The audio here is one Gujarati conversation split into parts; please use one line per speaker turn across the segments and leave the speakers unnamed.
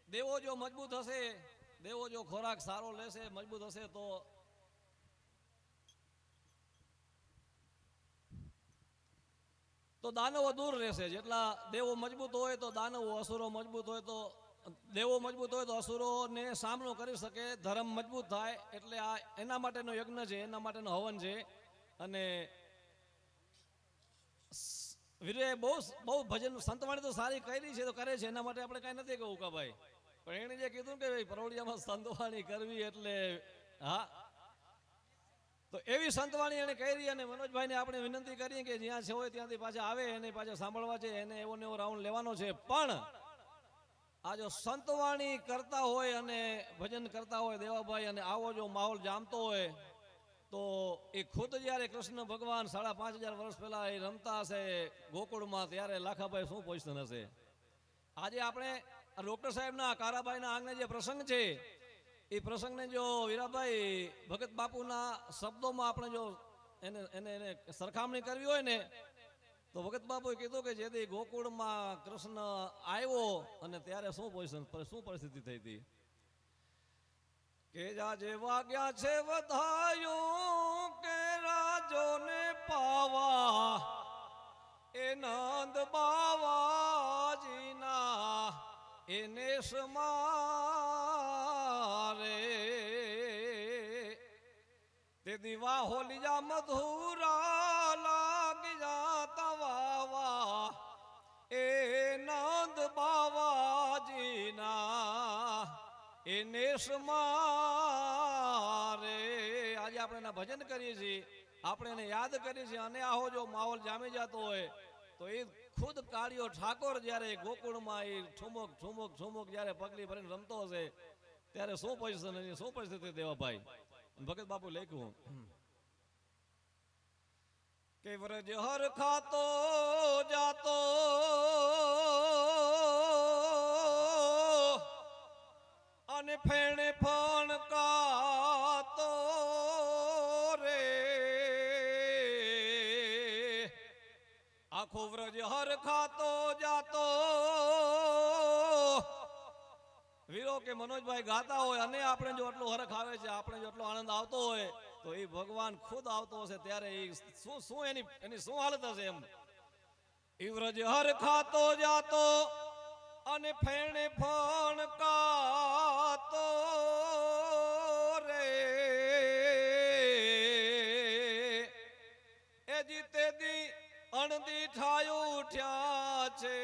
દેવો જો મજબૂત હશે, દેવો જો ખોરાક સારો લેશે, મજબૂત હશે, તો દાનવો દૂર રહેશે. જેટલા દેવો મજબૂત હોય તો દાનવો, અસુરો મજબૂત હોય તો દેવો મજબૂત હોય તો અસુરોને સામનો કરી શકે, ધર્મ મજબૂત થાય. એટલે આ એના માટેનો યજ્ઞ છે, એના માટેનો હવન છે. અને વીરે બહુ બહુ ભજન સંતવાણી તો સારી કરી છે, તો કરે છે, એના માટે આપણે કાંઈ નથી કહું કા ભાઈ. પણ એણે જે કીધું કે ભાઈ પરોડિયામાં સંતવાણી કરવી એટલે હા, તો એવી સંતવાણી એને કરી. અને મનોજભાઈને આપણે વિનંતી કરીએ કે જ્યાં છે હોય ત્યાંથી પાછા આવે, એને પાછા સાંભળવા છે, એને એવો ને એવો રાઉન્ડ લેવાનો છે. પણ આ જો સંતવાણી કરતા હોય અને ભજન કરતા હોય દેવાભાઈ, અને આવો જો માહોલ જામતો હોય, તો એ ખુદ જ્યારે કૃષ્ણ ભગવાન 5,500 વર્ષ પહેલા એ રમતા હશે ગોકુળમાં, ત્યારે લાખાભાઈ શું પોઝિશન હશે. આજે આપણે ડોક્ટર સાહેબના કારાભાઈના આંગણે જે પ્રસંગ છે, એ પ્રસંગને જો વીરાભાઈ ભગત બાપુના શબ્દોમાં આપણે જો એને એને એને સરખામણી કરવી હોય ને, તો ભગત બાપુએ કીધું કે જેથી ગોકુળમાં કૃષ્ણ આવ્યો અને ત્યારે શું પોઝિશન, શું પરિસ્થિતિ થઈ હતી. કે જાજે વાગ્યા છે વધાયું કે રાજોને પાવા, એ નંદ બાવાજીના એને સમારે, તે દીવા હોલી જા મધુરા લાગી જાતા વાવા, એ નંદ બાવાજીના એને સમારે. આજે આપણે એના ભજન કરીએ છીએ, આપણે એને યાદ કરીએ છીએ. અને આવો જો માહોલ જામી જતો હોય તો એ ખુદ કાળિયો ઠાકોર જ્યારે ગોકુળમાં એ ઠુમક ઠુમક ઠુમક જ્યારે પગલી ભરીને રમતો હશે, ત્યારે શું પોઝિશન, શું પરિસ્થિતિ દેવાભાઈ. ભગત બાપુ લખ્યું કે વ્રજ હર ખાતો જાતો અને ફેણે ફણકાતો રે, આખો વ્રજ હર ખાતો જાતો. વીરો કે મનોજભાઈ ગાતા હોય અને આપણે જો આટલો હરખ આવે છે, આપણે જો આટલો આનંદ આવતો હોય, તો એ ભગવાન ખુદ આવતો હશે ત્યારે એ શું એની શું હાલત હશે. એમ એ વ્રજ હર ખાતો જાતો અને ફેણે ફણકાતો રે, એ જીતે દી અણદી ઠાયું ઉઠ્યા છે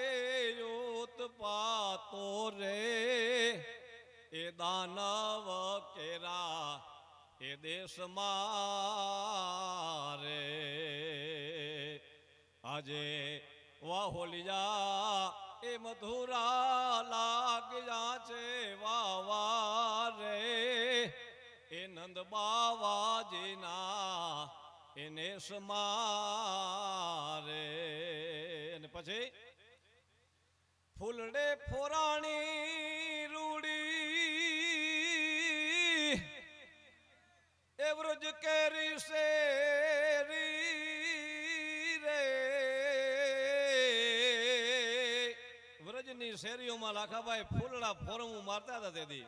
યુત પાતો રે, એ દાનવ કેરા એ દેશમાં રે. આજે વાહોલિયા એ મધુરા લાગ્યા છે વાવા રે, એ નંદ બાવાજીના એને સમારે. અને પછી ફૂલડે ફોરાણી રૂડી, એ વ્રજ કેરી શેરી રે, વ્રજની શેરીઓમાં લાખાભાઈ ફૂલડા ફોરમું મારતા હતા. તેથી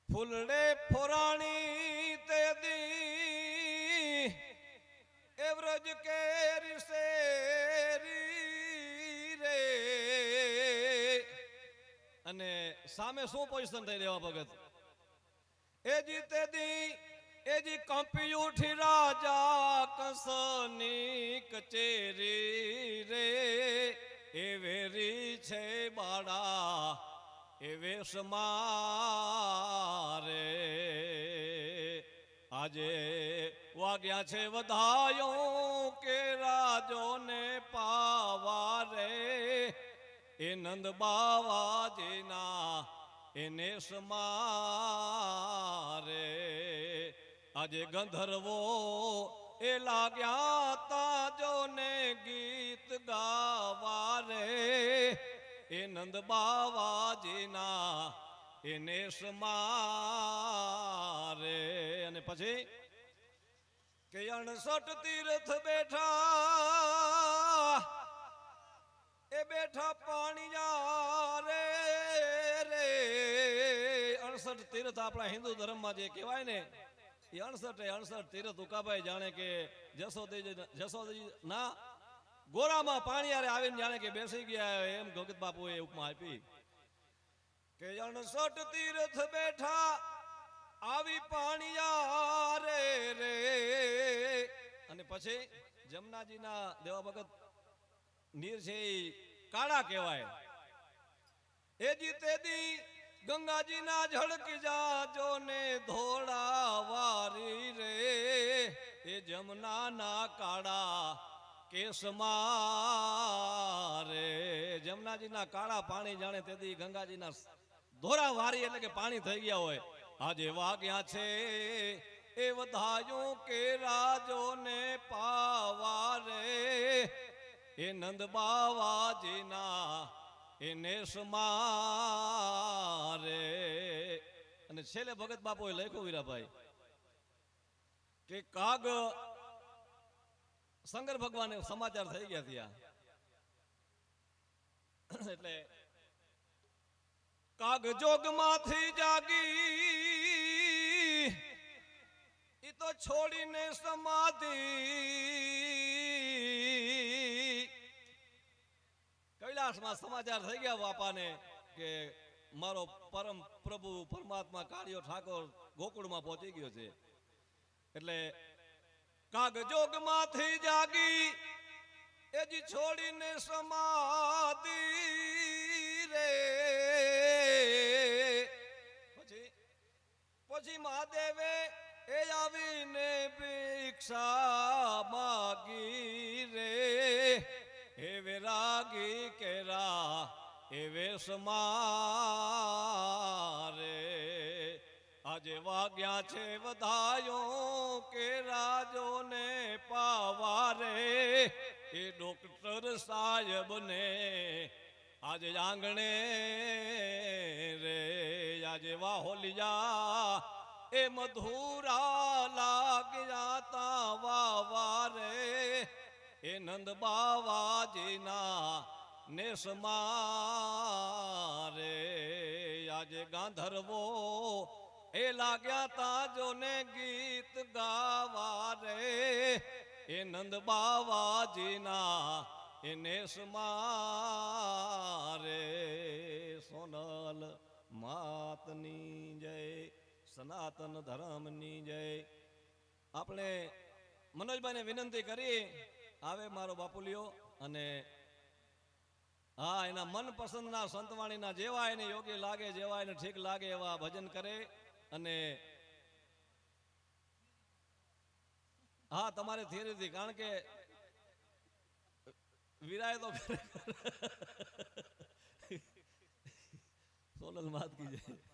ફૂલડે ફોરાણી તેદી, એ વ્રજ કેરી શેરી રે. અને સામે શું પોઝિશન થઈ દેવા ભગત, એ જીતે દી એ જી કંપી ઉઠી રાજા કંસની કચેરી રે, એ વેરી છે બાળા એ વેશમાં રે. આજે વાગ્યા છે વધાયો કે રાજોને પાવા રે, એ નંદ બાવાજીના એને સમારે. આજે ગંધર્વો એ લાગ્યા તાજોને ગીત ગાવા રે, એ નંદ બાવાજીના એને સમારે. અને પછી કે 68 તીર્થ બેઠા, એ બેઠા પાણીયા રે, 63 તીર્થ આપણા હિન્દુ ધર્મમાં જે કહેવાય ને એ 68 તીર્થ ઉકાભાઈ જાણે કે જશોદેજી ના ગોરામાં પાણી આવીને જાણે કે બેસી ગયા એમ ભગત બાપુએ ઉપમા આપી કે 68 તીર્થ બેઠા આવી પાણીયા રે અને પછી જમનાજીના દેવા ભગત નીર છે એ કાળા કહેવાય એ જીતેદી ગંગાજીના ઝળકી જાજો ને ધોળા વારી રે એ જમનાના કાળા કેસમાં રે જમનાજીના કાળા પાણી જાણે તેથી ગંગાજીના ધોરા વારી એટલે કે પાણી થઈ ગયા હોય આજે વાગ્યા છે એ વધાયું કે રાજો ને પાવા રે એ નંદ બાવાજીના એ નેસમાં રે અને છેલ્લે ભગત બાપુએ લખ્યું વીરાભાઈ કે કાગ શંકર ભગવાને સમાચાર થઈ ગયા ત્યાં એટલે કાગ જોગમાંથી જાગી ઈ તો છોડીને સમાધિ કૈલાસમાં સમાચાર થઈ ગયા બાપાને કે મારો પરમ પ્રભુ પરમાત્મા કાળિયો ઠાકોર ગોકુળમાં પહોંચી ગયો છે એટલે કાગ જોગમાંથી જાગી એજી છોડીને સમાધિ રે પછી મહાદેવે એ આવીને ભિક્ષા માગી રે હે વિરાગી કેરા એ વેશમાં રે આજે વાગ્યા છે વધાયો કે રાજો ને પાવા રે એ ડોક્ટર સાહેબ ને આજે આંગણે રે આજે વાહોલિયા એ મધુરા લાગ્યા તા વાવા રે એ નંદ બાવાજીના નેસમાં રે આજે ગાંધર્વો એ લાગ્યા તાજો ને ગીત ગાવા રે એ નંદ બાવાજીના એ નેસમાં રે સોનલ માતની જય સનાતન ધર્મની જય આપણે મનોજભાઈને વિનંતી કરી આવે મારો બાપુલિયો અને હા એના મનપસંદના સંતવાણીના જેવા એને યોગ્ય લાગે જેવા એને ઠીક લાગે એવા ભજન કરે અને હા તમારે થિયરીથી કારણ કે વિરાય તો સોનલ માત કી જય